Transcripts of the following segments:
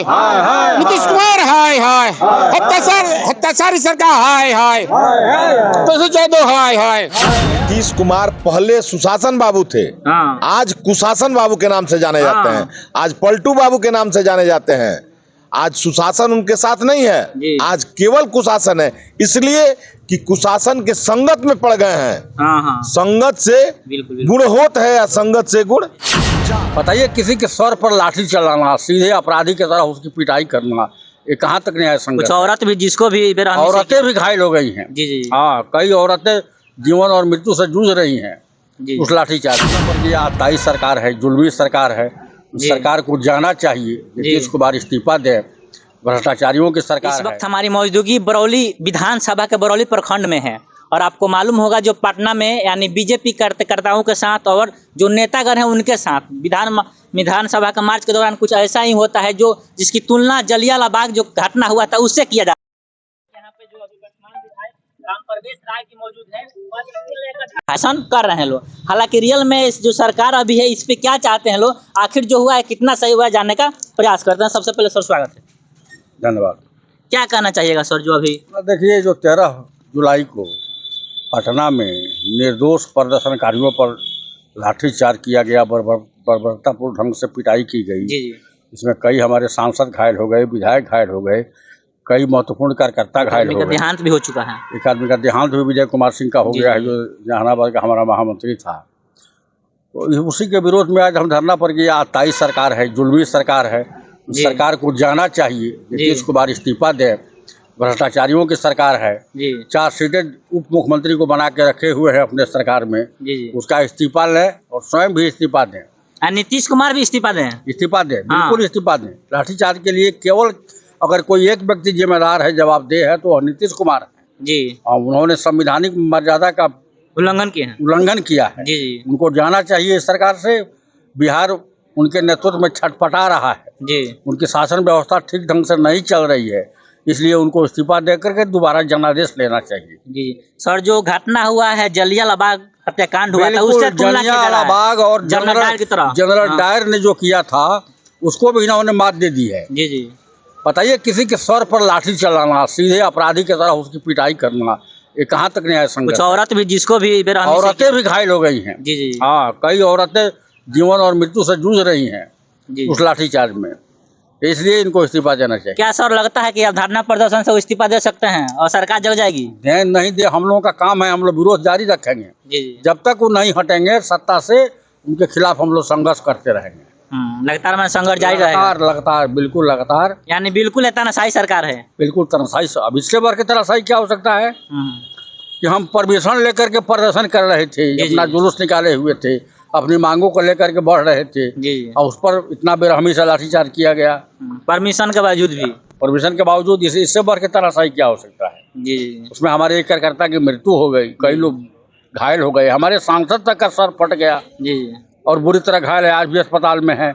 हाय, नीतीश कुमार हाय हाय, हत्याचारी सरकार हाय हाय, तो हाय हाय। नीतीश कुमार पहले सुशासन बाबू थे, आज कुशासन बाबू के नाम से जाने जाते हैं, आज पलटू बाबू के नाम से जाने जाते हैं। आज सुशासन उनके साथ नहीं है, आज केवल कुशासन है, इसलिए कि कुशासन के संगत में पड़ गए हैं। संगत से गुण होता है या संगत से गुण। बताइए, किसी के सर पर लाठी चलाना, सीधे अपराधी की तरह उसकी पिटाई करना, ये कहाँ तक न्याय संगत? कुछ औरत भी, जिसको भी औरतें भी घायल हो गई हैं। जी। हाँ, कई औरतें जीवन और मृत्यु से जूझ रही हैं उस लाठीचार्ज पर। ये आताई सरकार है, जुल्मी सरकार है, सरकार को जाना चाहिए। नीतीश कुमार इस्तीफा दे, भ्रष्टाचारियों की सरकार है। इस वक्त हमारी मौजूदगी बरौली विधानसभा के बरौली प्रखंड में है और आपको मालूम होगा जो पटना में यानी बीजेपी कार्यकर्ताओं के साथ और जो नेतागण हैं उनके साथ विधानसभा का मार्च के दौरान कुछ ऐसा ही होता है जो जिसकी तुलना जलियांवाला बाग जो घटना हुआ था उससे किया जाता है। यहाँ पे जो अभी वर्तमान विधायक रामप्रवेश राय की मौजूद है, भाषण कर रहे हैं लोग। हालांकि रियल में इस जो सरकार अभी है इस पे क्या चाहते हैं लोग, आखिर जो हुआ है कितना सही हुआ है जानने का प्रयास करते हैं। सबसे पहले सर स्वागत है। धन्यवाद। क्या कहना चाहिएगा सर जो अभी देखिए, जो 13 जुलाई को पटना में निर्दोष प्रदर्शनकारियों पर लाठीचार्ज किया गया, बर्बरतापूर्ण ढंग से पिटाई की गई। जी। इसमें कई हमारे सांसद घायल हो गए, विधायक घायल हो गए, कई महत्वपूर्ण कार्यकर्ता घायल हो गए। देहांत भी हो चुका है। एक आदमी का देहांत भी विजय कुमार सिंह का हो गया है, जो जहानाबाद का हमारा महामंत्री था। तो उसी के विरोध में आज हम धरना पर गए। आताई सरकार है, जुल्मी सरकार है, सरकार को जाना चाहिए। नीतीश कुमार इस्तीफा दे, भ्रष्टाचारियों की सरकार है। 4 सीटें उप मुख्यमंत्री को बना के रखे हुए हैं अपने सरकार में, उसका इस्तीफा लें और स्वयं भी इस्तीफा दें। नीतीश कुमार भी इस्तीफा दें? इस्तीफा दें, बिल्कुल इस्तीफा दें। लाठीचार्ज के लिए केवल अगर कोई एक व्यक्ति जिम्मेदार है, जवाबदेह है, तो नीतीश कुमार है जी। और उन्होंने संवैधानिक मर्यादा का उल्लंघन किया है। जी। उनको जाना चाहिए सरकार से। बिहार उनके नेतृत्व में छटपटा रहा है जी। उनकी शासन व्यवस्था ठीक ढंग से नहीं चल रही है, इसलिए उनको इस्तीफा देकर के दोबारा जनादेश लेना चाहिए। जी सर, जो घटना हुआ है जलियांवाला बाग हत्याकांड हुआ था, उससे जलियांवाला बाग और जनरल डायर ने जो किया था उसको भी इन्होंने मात दे दी है। जी। बताइए, किसी के सर पर लाठी चलाना, सीधे अपराधी की तरह उसकी पिटाई करना, ये कहाँ तक न्याय संगत? कुछ औरत भी, जिसको भी औरतें भी घायल हो गई हैं। जी। हाँ, कई औरतें जीवन और मृत्यु से जूझ रही हैं उस लाठीचार्ज में, इसलिए इनको इस्तीफा देना चाहिए। क्या सर लगता है कि अब धरना प्रदर्शन से इस्तीफा दे सकते हैं और सरकार जग जाएगी? नहीं दे, हम लोगों का काम है, हम लोग विरोध जारी रखेंगे जी। जब तक वो नहीं हटेंगे सत्ता से, उनके खिलाफ हम लोग संघर्ष करते रहेंगे। लगातार में संघर्ष जारी रहेगा? लगातार, बिल्कुल लगातार। यानी बिल्कुल तानाशाही सरकार है? बिल्कुल तानाशाही। अब इसके बार की तानाशाही क्या हो सकता है कि हम परमिशन लेकर के प्रदर्शन कर रहे थे, अपना जुलूस निकाले हुए थे, अपनी मांगों को लेकर के बढ़ रहे थे जी। और उस पर इतना बेरहमी से लाठीचार्ज किया गया, परमिशन के बावजूद भी। परमिशन के बावजूद इससे बढ़ के तानाशाही क्या हो सकता है जी। उसमें हमारे एक कार्यकर्ता की मृत्यु हो गई, कई लोग घायल हो गए, हमारे सांसद तक का सर फट गया जी और बुरी तरह घायल है, आज भी अस्पताल में है।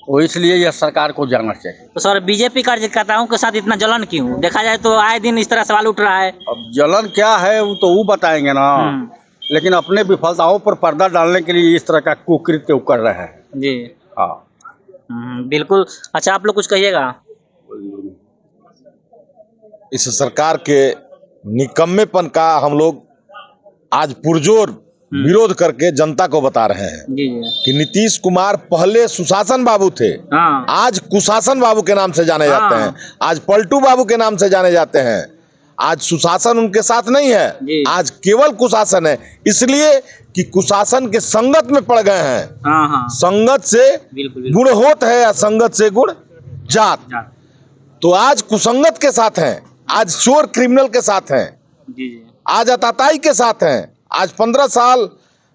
तो इसलिए यह सरकार को जाना चाहिए। तो सर, बीजेपी कार्यकर्ताओं के साथ इतना जलन क्यों? देखा जाए तो आए दिन इस तरह सवाल उठ रहा है। अब जलन क्या है वो तो वो बताएंगे ना, लेकिन अपने विफलताओं पर पर्दा डालने के लिए इस तरह का कुकृत्य कर रहे हैं जी। हाँ, बिल्कुल। अच्छा, आप लोग कुछ कहिएगा? इस सरकार के निकम्मेपन का हम लोग आज पुरजोर विरोध करके जनता को बता रहे हैं जी। कि नीतीश कुमार पहले सुशासन बाबू थे, आज कुशासन बाबू के नाम से जाने जाते हैं, आज पलटू बाबू के नाम से जाने जाते हैं। आज सुशासन उनके साथ नहीं है, आज केवल कुशासन है, इसलिए कि कुशासन के संगत में पड़ गए हैं। संगत से गुण होता है या संगत से गुण जात। तो आज कुसंगत के साथ हैं, आज चोर क्रिमिनल के साथ हैं, आज आताताई के साथ हैं। आज 15 साल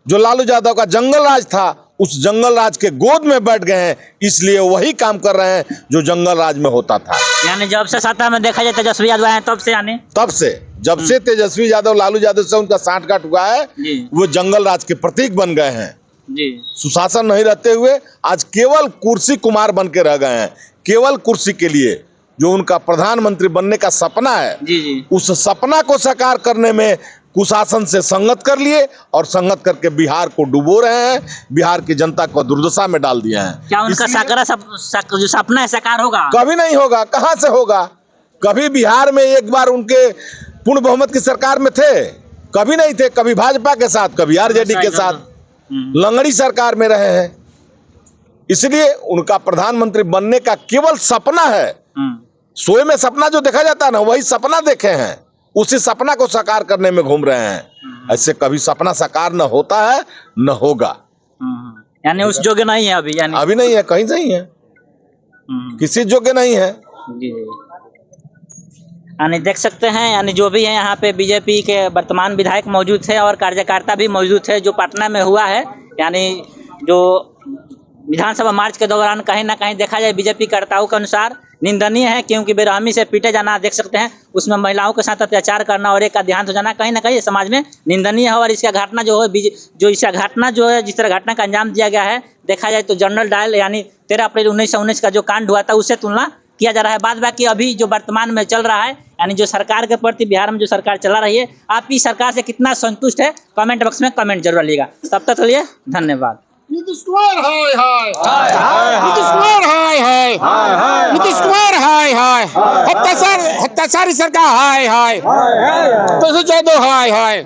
जो लालू यादव का जंगल राज था, उस जंगल राज के गोद में बैठ गए हैं, इसलिए वही काम कर रहे हैं जो जंगल राज में होता था। यानी जब से सत्ता में देखा जाए तेजस्वी यादव आए तब से, यानी तब से, जब से तेजस्वी यादव लालू यादव से उनका सांठगांठ हुआ है, वो जंगल राज के प्रतीक बन गए हैं जी। सुशासन नहीं रहते हुए आज केवल कुर्सी कुमार बन के रह गए हैं। केवल कुर्सी के लिए जो उनका प्रधानमंत्री बनने का सपना है जी। उस सपना को साकार करने में कुशासन से संगत कर लिए और संगत करके बिहार को डुबो रहे हैं, बिहार की जनता को दुर्दशा में डाल दिए हैं। क्या उनका जो सपना है साकार होगा? कभी नहीं होगा। कहां से होगा? कभी बिहार में एक बार उनके पूर्ण बहुमत की सरकार में थे? कभी नहीं थे। कभी भाजपा के साथ, कभी आरजेडी के साथ लंगड़ी सरकार में रहे हैं। इसलिए उनका प्रधानमंत्री बनने का केवल सपना है। सोए में सपना जो देखा जाता है ना, वही सपना देखे हैं, उसी सपना को साकार करने में घूम रहे हैं। ऐसे कभी सपना साकार न होता है न होगा। यानी उस योग्य नहीं है अभी, यानी अभी नहीं है, कहीं नहीं है, किसी योग्य नहीं है। जी। यानी देख सकते हैं, यानी जो भी है यहाँ पे बीजेपी के वर्तमान विधायक मौजूद थे और कार्यकर्ता भी मौजूद थे जो पटना में हुआ है। यानी जो विधानसभा मार्च के दौरान कहीं ना कहीं देखा जाए बीजेपी कर्ताओं के अनुसार निंदनीय है, क्योंकि बेरहमी से पीटे जाना देख सकते हैं, उसमें महिलाओं के साथ अत्याचार करना और एक का देहांत हो जाना कहीं ना कहीं समाज में निंदनीय है। और इसका घटना जो है जिस तरह घटना का अंजाम दिया गया है, देखा जाए तो जनरल डायल यानी 13 अप्रैल 1919 का जो कांड हुआ था उससे तुलना किया जा रहा है। बाद बाकी अभी जो वर्तमान में चल रहा है, यानी जो सरकार के प्रति बिहार में जो सरकार चला रही है, आप इस सरकार से कितना संतुष्ट है, कमेंट बॉक्स में कमेंट जरूर लिखिएगा। तब तक के लिए धन्यवाद। नीतीश कुमार हाय हाय, नीतीश कुमार हाय हाय, नीतीश कुमार हाय हाय, हत्याचारी सरकार हाय हाय, 214 हाय हाय।